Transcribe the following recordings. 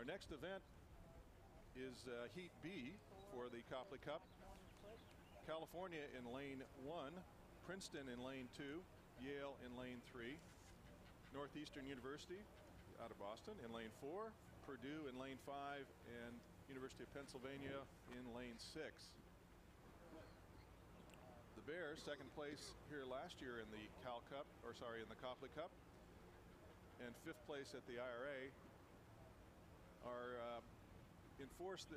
Our next event is Heat B for the Copley Cup. California in lane 1, Princeton in lane 2, Yale in lane 3, Northeastern University out of Boston in lane 4, Purdue in lane 5, and University of Pennsylvania in lane 6. The Bears, second place here last year in the in the Copley Cup, and 5th place at the IRA, are reinforced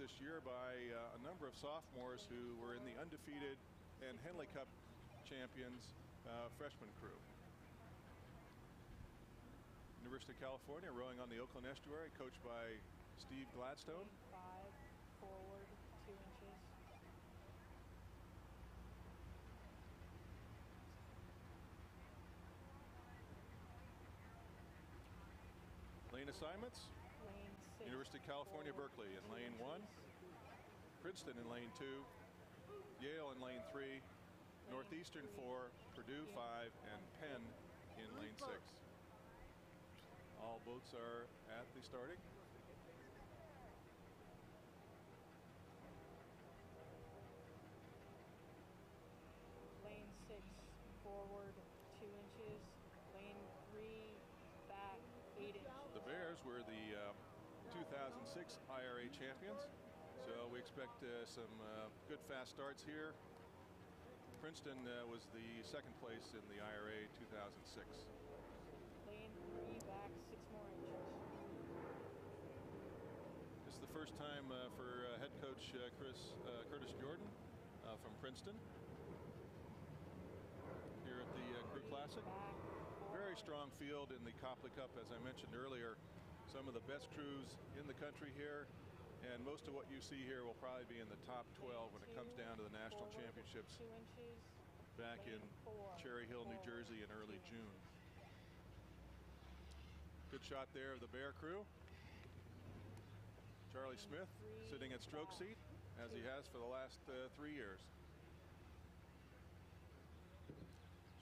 this year by a number of sophomores who were in the undefeated and Henley Cup champions freshman crew. University of California rowing on the Oakland Estuary, coached by Steve Gladstone. 5 forward, 2 inches. Lane assignments. Lane 6. University of California, forward, Berkeley in lane 2 1. inches. Princeton in lane 2. Yale in lane 3. Northeastern 4. Purdue 5. And Penn in lane 6. All boats are at the starting. Lane 6 forward, 2 inches. Lane 3 back, 8 inches. The Bears were the 2006 IRA champions, so we expect some good fast starts here. Princeton was the 2nd place in the IRA 2006. Lane 3 back, 6 more inches. This is the first time for head coach Curtis Jordan from Princeton here at the Crew Classic. Very strong field in the Copley Cup, as I mentioned earlier. Some of the best crews in the country here, and most of what you see here will probably be in the top 12 when it comes down to the national championships back in Cherry Hill, New Jersey in early June. Good shot there of the Bear crew. Charlie Smith sitting at stroke seat, as he has for the last 3 years.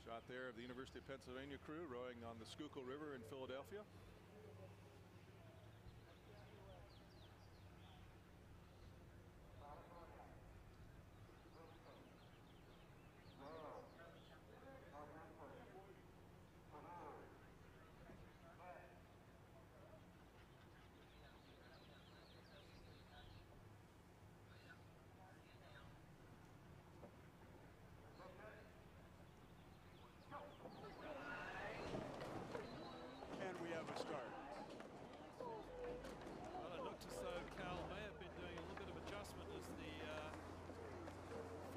Shot there of the University of Pennsylvania crew rowing on the Schuylkill River in Philadelphia. And we have a start. Well, it looked as though Cal may have been doing a little bit of adjustment as the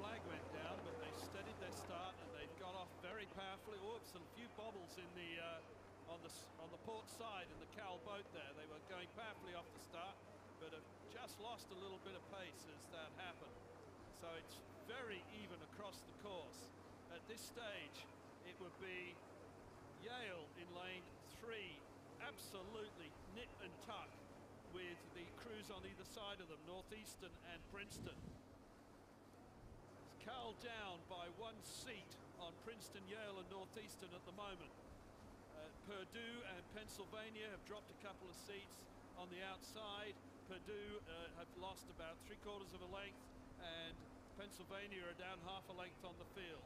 flag went down, but they steadied their start and they got off very powerfully. Oops, and a few bobbles in the on the port side in the Cal boat there. They were going powerfully off the start, but have just lost a little bit of pace as that happened. So it's very even across the course. At this stage, it would be Yale in lane 3, absolutely nip and tuck with the crews on either side of them, Northeastern and Princeton. It's Cal down by 1 seat on Princeton, Yale and Northeastern at the moment. Purdue and Pennsylvania have dropped a couple of seats on the outside. Purdue have lost about 3/4 of a length, and Pennsylvania are down half a length on the field.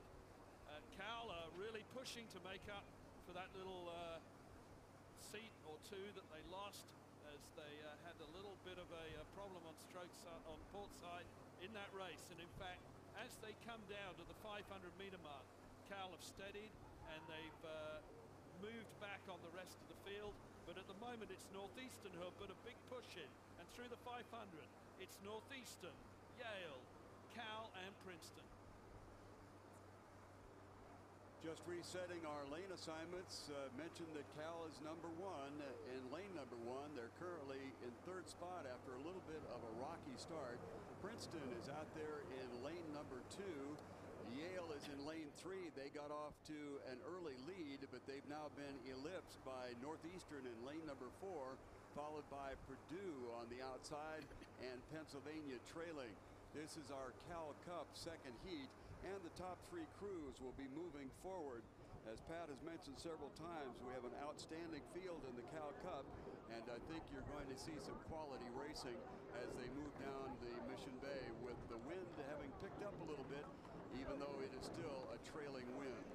Cal are really pushing to make up for that little seat or 2 that they lost, as they had a little bit of a problem on on port side in that race. And in fact, as they come down to the 500-meter mark, Cal have steadied and they've moved back on the rest of the field. But at the moment, it's Northeastern who have put a big push in, and through the 500, it's Northeastern, Yale, Cal, and Princeton. Just resetting our lane assignments, mentioned that Cal is #1 in lane #1. They're currently in 3rd spot after a little bit of a rocky start. Princeton is out there in lane #2. Yale is in lane 3. They got off to an early lead, but they've now been ellipsed by Northeastern in lane #4, followed by Purdue on the outside and Pennsylvania trailing. This is our Cal Cup second heat, and the top 3 crews will be moving forward. As Pat has mentioned several times, we have an outstanding field in the Cal Cup, and I think you're going to see some quality racing as they move down the Mission Bay, with the wind having picked up a little bit, even though it is still a trailing wind.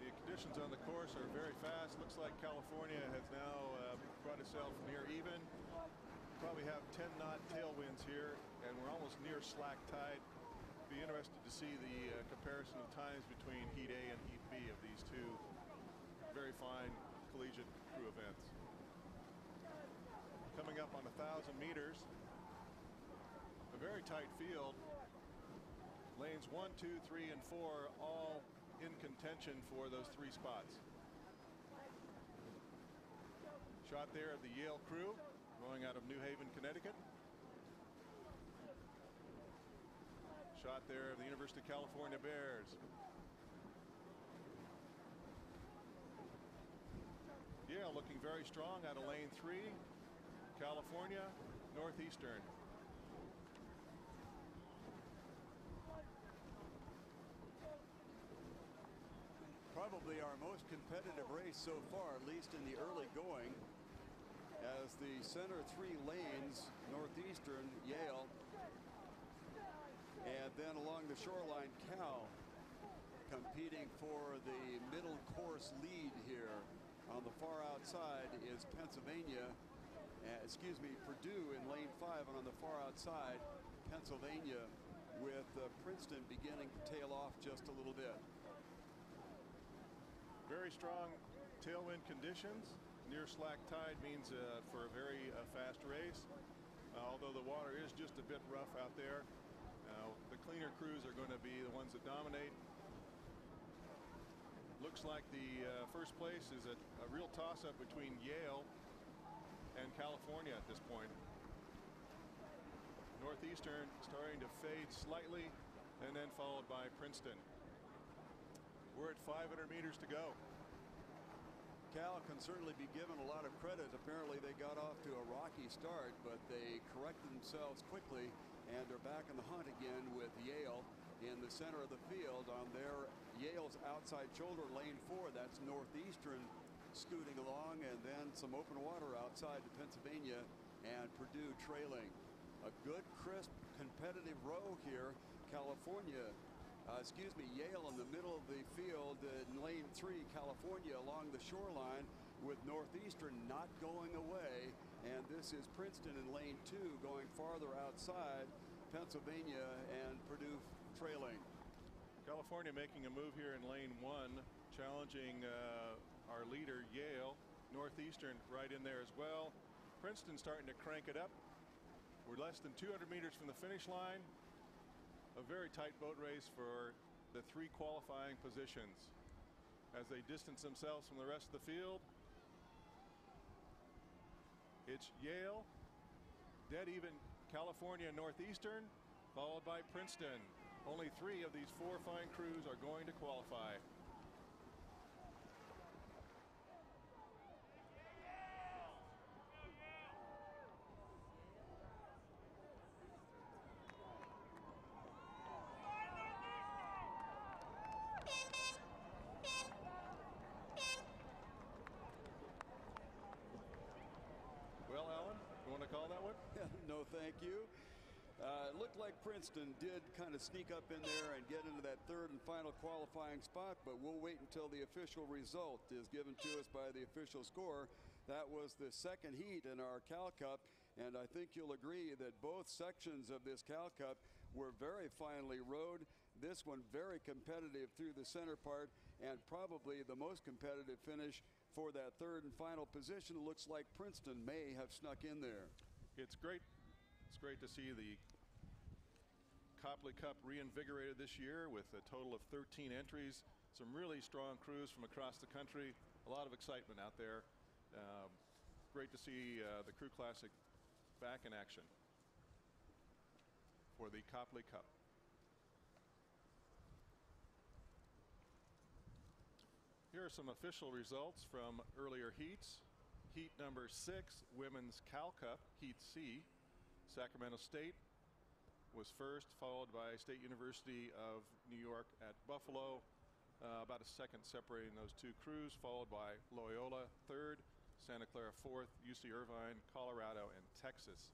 The conditions on the course are very fast. Looks like California has now brought itself near even. Probably have 10-knot tailwinds here, and we're almost near slack tide. Be interested to see the comparison of times between Heat A and Heat B of these two very fine collegiate crew events. Coming up on 1,000 meters, a very tight field. Lanes 1, 2, 3, and 4 all in contention for those 3 spots. Shot there of the Yale crew going out of New Haven, Connecticut. Shot there of the University of California Bears. Yale looking very strong out of lane 3. California, Northeastern. Probably our most competitive race so far, at least in the early going, as the center 3 lanes, Northeastern, Yale, and then along the shoreline, Cal, competing for the middle course lead here. On the far outside is Pennsylvania, Purdue in lane 5, and on the far outside, Pennsylvania, with Princeton beginning to tail off just a little bit. Very strong tailwind conditions. Near slack tide means for a very fast race. Although the water is just a bit rough out there. The cleaner crews are going to be the ones that dominate. Looks like the first place is a real toss-up between Yale and California at this point. Northeastern starting to fade slightly, and then followed by Princeton. We're at 500 meters to go. Cal can certainly be given a lot of credit. Apparently they got off to a rocky start, but they corrected themselves quickly and are back in the hunt again with Yale in the center of the field on their Yale's outside shoulder, lane 4. That's Northeastern scooting along, and then some open water outside to Pennsylvania, and Purdue trailing. A good, crisp, competitive row here. Yale in the middle of the field in lane 3, California along the shoreline, with Northeastern not going away. And this is Princeton in lane 2 going farther outside, Pennsylvania and Purdue trailing. California making a move here in lane 1, challenging our leader Yale. Northeastern right in there as well. Princeton starting to crank it up. We're less than 200 meters from the finish line. A very tight boat race for the 3 qualifying positions as they distance themselves from the rest of the field. It's Yale, dead even California, Northeastern, followed by Princeton. Only 3 of these 4 fine crews are going to qualify. Well, Alan, you want to call that one? No, thank you. It looked like Princeton did kind of sneak up in there and get into that 3rd and final qualifying spot, but we'll wait until the official result is given to us by the official score. That was the 2nd heat in our Cal Cup, and I think you'll agree that both sections of this Cal Cup were very finely rowed. This one very competitive through the center part, and probably the most competitive finish for that 3rd and final position. It looks like Princeton may have snuck in there. It's great. It's great to see the Copley Cup reinvigorated this year with a total of 13 entries. Some really strong crews from across the country. A lot of excitement out there. Great to see the Crew Classic back in action for the Copley Cup. Here are some official results from earlier heats. Heat number 6, Women's Cal Cup, Heat C. Sacramento State was first, followed by State University of New York at Buffalo. About a second separating those 2 crews, followed by Loyola 3rd, Santa Clara 4th, UC Irvine, Colorado, and Texas